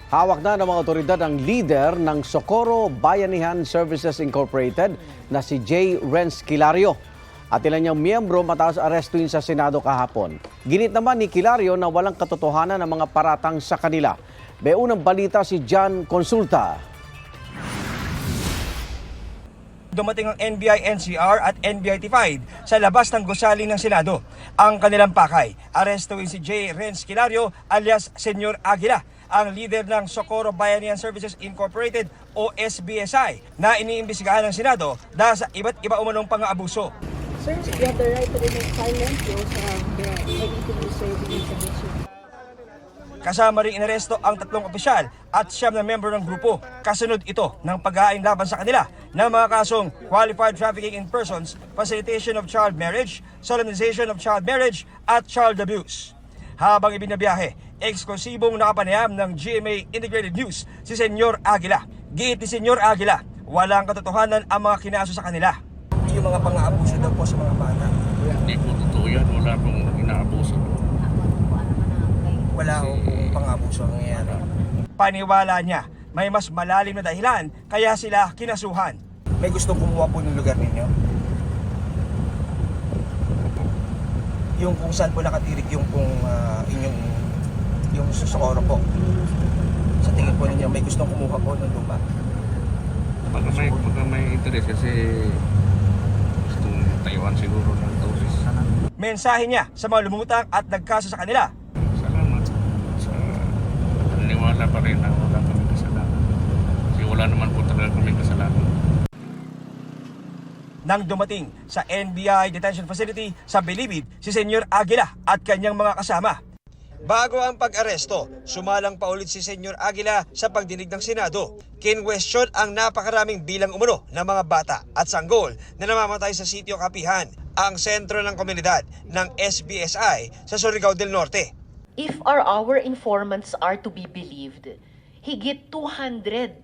Hawak na ng mga otoridad ang leader ng Socorro Bayanihan Services Incorporated na si J. Renz Kilario. At ilan niyang miyembro matapos arestuin sa Senado kahapon. Ginit naman ni Kilario na walang katotohanan ng mga paratang sa kanila. May unang balita si John Consulta. Dumating ang NBI-NCR at NBI-T5 sa labas ng gusali ng Senado. Ang kanilang pakay, arestuin si J. Renz Kilario alias Senyor Aguila, ang leader ng Socorro Bayanihan Services Incorporated o SBSI na iniimbestigahan ng Senado dahil sa iba't iba umanong pang-aabuso. Sir, you have the right to remain silent. You also have the right to reserve the information. Kasama rin inaresto ang 3 opisyal at 9 na membro ng grupo. Kasunod ito ng pag-aain laban sa kanila ng mga kasong qualified trafficking in persons, facilitation of child marriage, solemnization of child marriage at child abuse. Habang ibinabiyahe, eksklusibong nakapanayam ng GMA Integrated News si Senyor Aguila. Giit ni Senyor Aguila, walang katotohanan ang mga kinaso sa kanila. Yung mga pang-aabuso daw po sa mga bata. Hindi po totoo yan. Wala pong inaabuso. Wala akong pang-aabuso ang nangyayari. Paniwala niya, may mas malalim na dahilan kaya sila kinasuhan. May gustong kumuha po ng lugar ninyo? Yung kung saan po nakatirik yung kung inyong yung Socorro po. Sa tingin po ninyo, may gustong kumuha po ng lupa? Baka may interest kasi gustong tayuan siguro ng tausis. Mensahe niya sa mga lumutang at nagkaso sa kanila. Salamat sa naniwala pa rin na wala kami kasalanan. Kasi wala naman po talaga kami kasalanan. Nang dumating sa NBI Detention Facility sa Bilibid si Senyor Aguila at kanyang mga kasama. Bago ang pag-aresto, sumalang pa ulit si Senyor Aguila sa pagdinig ng Senado. Kinwestiyon ang napakaraming bilang umano ng mga bata at sanggol na namamatay sa sitio Kapihan, ang sentro ng komunidad ng SBSI sa Surigao del Norte. If our informants are to be believed, higit 200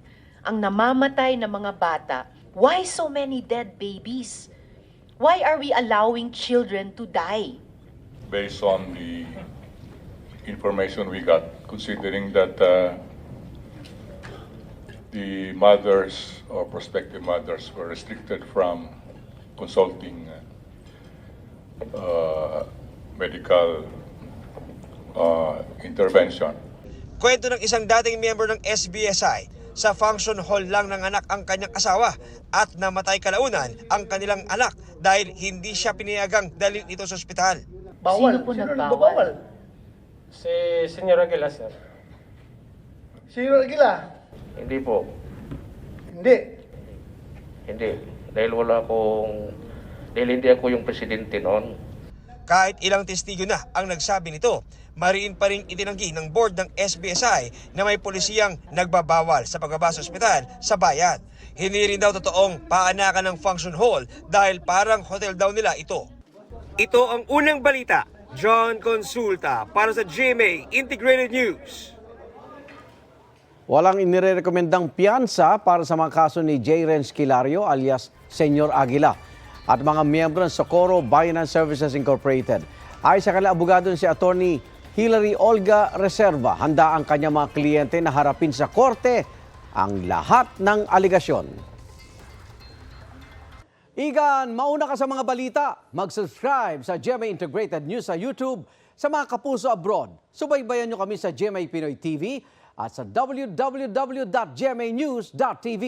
ang namamatay na mga bata. Why so many dead babies? Why are we allowing children to die? Based on the information we got, considering that the mothers or prospective mothers were restricted from consulting medical intervention. Kwento ng isang dating miyembro ng SBSI, sa function hall lang ng anak ang kanyang asawa at namatay kalaunan ang kanilang anak dahil hindi siya pinayagang dalhin ito sa ospital. Sino po nagbawal? Si Senyor Aguila, sir. Senyor Aguila? Hindi po. Hindi. Hindi. Dahil hindi ako yung presidente noon. Kahit ilang testigo na ang nagsabi nito, mariin pa rin itinanggi ng board ng SBSI na may pulisiyang nagbabawal sa pagbaba sa ospital sa bayan. Hindi rin daw totoong paanakan ng function hall dahil parang hotel daw nila ito. Ito ang unang balita. John Consulta para sa GMA Integrated News. Walang inirekomendang piyansa para sa mga kaso ni J. Renz Kilario alias Senyor Aguila at mga miyembro ng Socorro Bayanihan Services Incorporated. Ay sa kanilang abogado si Attorney Hilary Olga Reserva, handa ang kanyang mga kliyente na harapin sa korte ang lahat ng aligasyon. Igan, mauna ka sa mga balita. Mag-subscribe sa GMA Integrated News sa YouTube. Sa mga kapuso abroad, subaybayan nyo kami sa GMA Pinoy TV at sa www.gmanews.tv.